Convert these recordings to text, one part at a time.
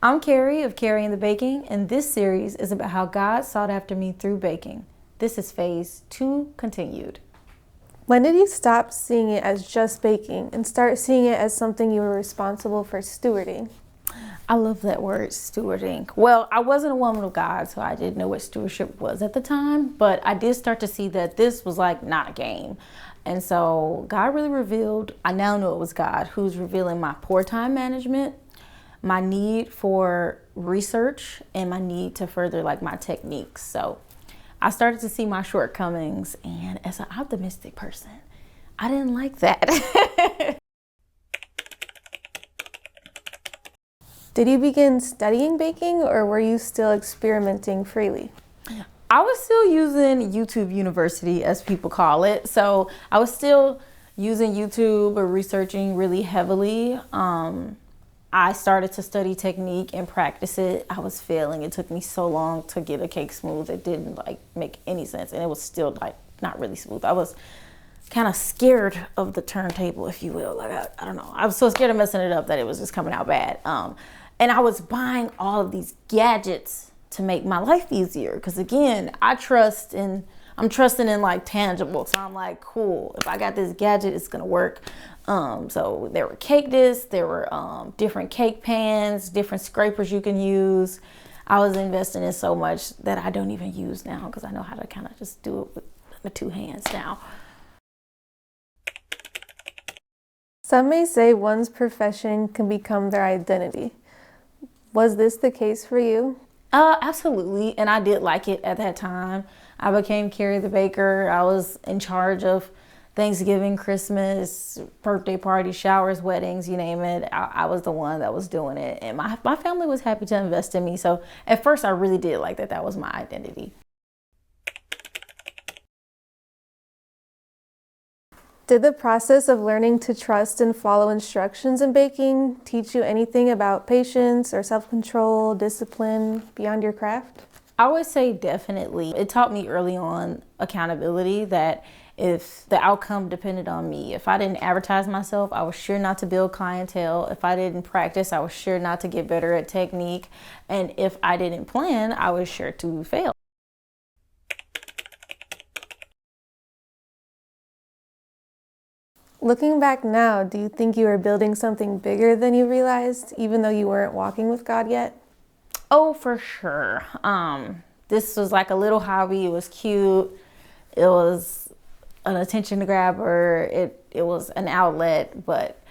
I'm Carrie of Carrie and the Baking, and this series is about how God sought after me through baking. This is phase 2 continued. When did you stop seeing it as just baking and start seeing it as something you were responsible for stewarding? I love that word, stewarding. Well, I wasn't a woman of God, so I didn't know what stewardship was at the time, but I did start to see that this was like not a game. And so God really revealed, I now know it was God who's revealing my poor time management, my need for research, and my need to further like my techniques. So I started to see my shortcomings, and as an optimistic person, I didn't like that. Did you begin studying baking or were you still experimenting freely? I was still using YouTube University, as people call it. So I was still using YouTube or researching really heavily. I started to study technique and practice it. I was failing. It took me so long to get a cake smooth. It didn't like make any sense. And it was still like not really smooth. I was kind of scared of the turntable, if you will. Like, I don't know. I was so scared of messing it up that it was just coming out bad. And I was buying all of these gadgets to make my life easier. Because again, I'm trusting in like tangible. So I'm like, cool, if I got this gadget, it's gonna work. So there were cake discs, there were different cake pans, different scrapers you can use. I was investing in so much that I don't even use now because I know how to kind of just do it with my 2 hands now. Some may say one's profession can become their identity. Was this the case for you? Absolutely, and I did like it at that time. I became Carrie the Baker. I was in charge of Thanksgiving, Christmas, birthday parties, showers, weddings, you name it. I was the one that was doing it, and my family was happy to invest in me. So at first I really did like that. That was my identity. Did the process of learning to trust and follow instructions in baking teach you anything about patience or self-control, discipline beyond your craft? I would say definitely. It taught me early on accountability, that if the outcome depended on me, if I didn't advertise myself, I was sure not to build clientele. If I didn't practice, I was sure not to get better at technique. And if I didn't plan, I was sure to fail. Looking back now, do you think you were building something bigger than you realized, even though you weren't walking with God yet? Oh, for sure. This was like a little hobby. It was cute. It was an attention grabber. It was an outlet, but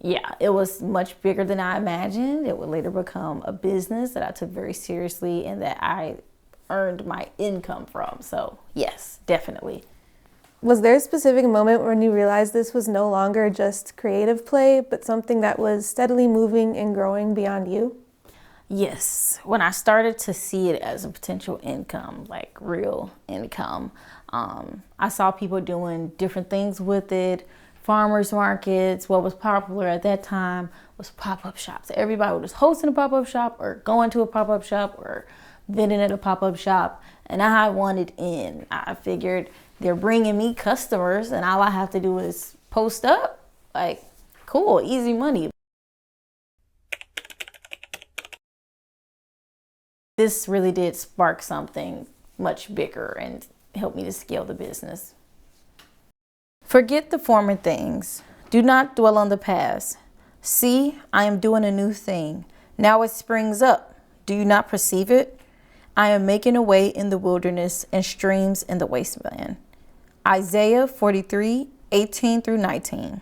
yeah, it was much bigger than I imagined. It would later become a business that I took very seriously and that I earned my income from. So yes, definitely. Was there a specific moment when you realized this was no longer just creative play, but something that was steadily moving and growing beyond you? Yes, when I started to see it as a potential income, like real income, I saw people doing different things with it. Farmers markets. What was popular at that time was pop-up shops. Everybody was hosting a pop-up shop or going to a pop-up shop or vending at a pop-up shop, and I wanted in. I figured they're bringing me customers and all I have to do is post up. Like, cool, easy money. This really did spark something much bigger and help me to scale the business. Forget the former things. Do not dwell on the past. See, I am doing a new thing. Now it springs up. Do you not perceive it? I am making a way in the wilderness and streams in the wasteland. Isaiah 43:18-19.